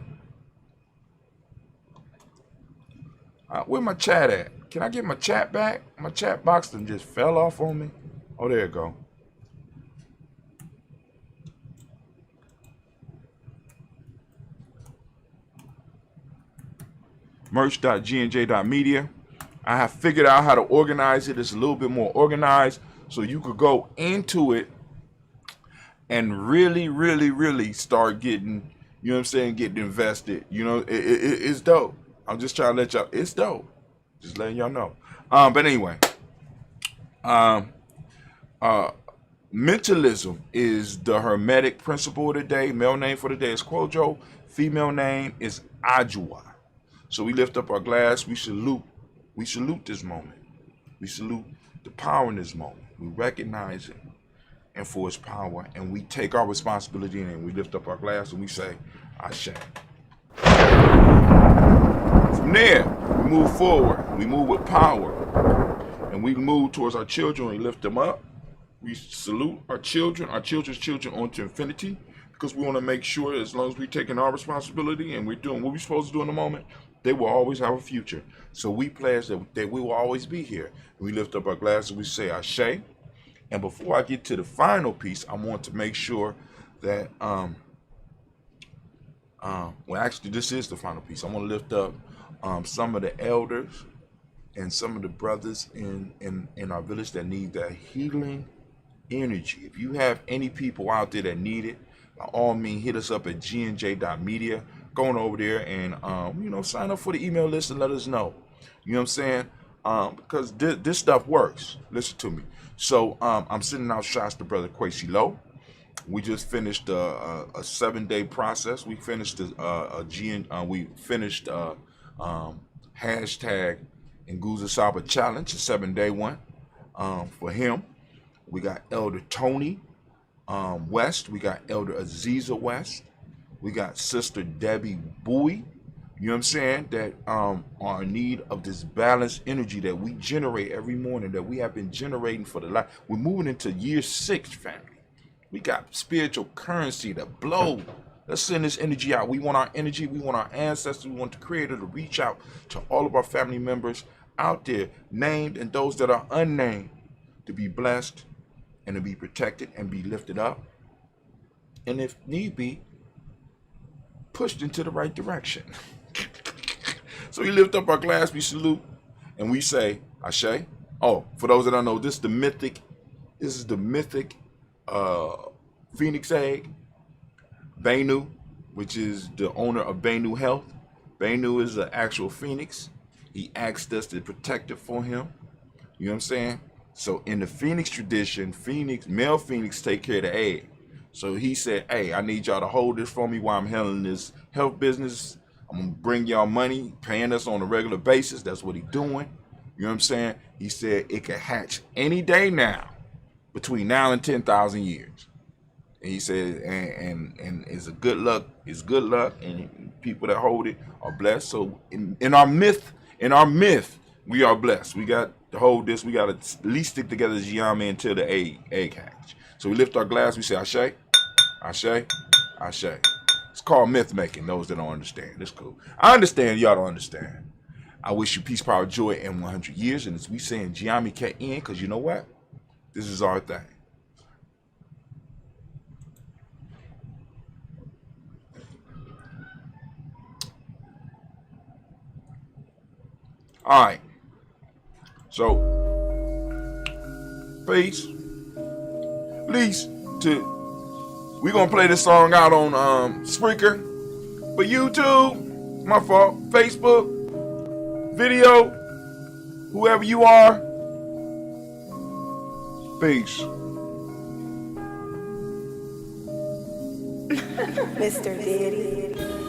Where my chat at? Can I get my chat back? My chat box done just fell off on me. Oh, there it go. Merch.gnj.media. I have figured out how to organize it. It's a little bit more organized, so you could go into it and really start getting, you know what I'm saying, getting invested. You know, it's dope. I'm just trying to let y'all, it's dope. Just letting y'all know. But anyway, mentalism is the hermetic principle of the day. Male name for the day is Kojo. Female name is Ajua. So we lift up our glass. We salute this moment. We salute the power in this moment. We recognize it and for its power, and we take our responsibility and we lift up our glass and we say, Ashe. From there, we move forward. We move with power, and we move towards our children. We lift them up. We salute our children's children onto infinity, because we want to make sure, as long as we're taking our responsibility and we're doing what we're supposed to do in the moment, they will always have a future. So we pledge that we will always be here. We lift up our glasses, we say Ashe. And before I get to the final piece, I want to make sure that, well, actually, this is the final piece. I want to lift up some of the elders and some of the brothers in our village that need that healing energy. If you have any people out there that need it, by all means, hit us up at gnj.media. Going over there and, sign up for the email list and let us know. You know what I'm saying? Because this stuff works. Listen to me. So I'm sending out shots to Brother Kwesi Low. We just finished a 7-day process. We finished hashtag Nguza Saba Challenge, a 7-day one for him. We got Elder Tony West. We got Elder Aziza West. We got Sister Debbie Bowie. You know what I'm saying? That are in need of this balanced energy that we generate every morning, that we have been generating for the life. We're moving into year 6, family. We got spiritual currency to blow. Let's send this energy out. We want our energy. We want our ancestors. We want the Creator to reach out to all of our family members out there, named and those that are unnamed, to be blessed and to be protected and be lifted up. And if need be, pushed into the right direction. So we lift up our glass, we salute, and we say, Ashe. Oh, for those that don't know, this is the mythic Phoenix egg. Benu, which is the owner of Benu Health. Benu is an actual phoenix. He asked us to protect it for him. You know what I'm saying? So in the Phoenix tradition, male Phoenix take care of the egg. So he said, hey, I need y'all to hold this for me while I'm handling this health business. I'm going to bring y'all money, paying us on a regular basis. That's what he's doing. You know what I'm saying? He said it could hatch any day now, between now and 10,000 years. And he said, and it's a good luck. It's good luck, and people that hold it are blessed. So in our myth, we are blessed. We got to hold this. We got to at least stick together as Yami until the egg hatch. So we lift our glass. We say Ashe. Ashe. It's called myth making, those that don't understand. It's cool. I understand, y'all don't understand. I wish you peace, power, joy, and 100 years. And as we say in Giami K-N, because you know what? This is our thing. All right. So, peace. We're going to play this song out on Spreaker. For YouTube, my fault, Facebook, video, whoever you are. Peace. Mr. Diddy.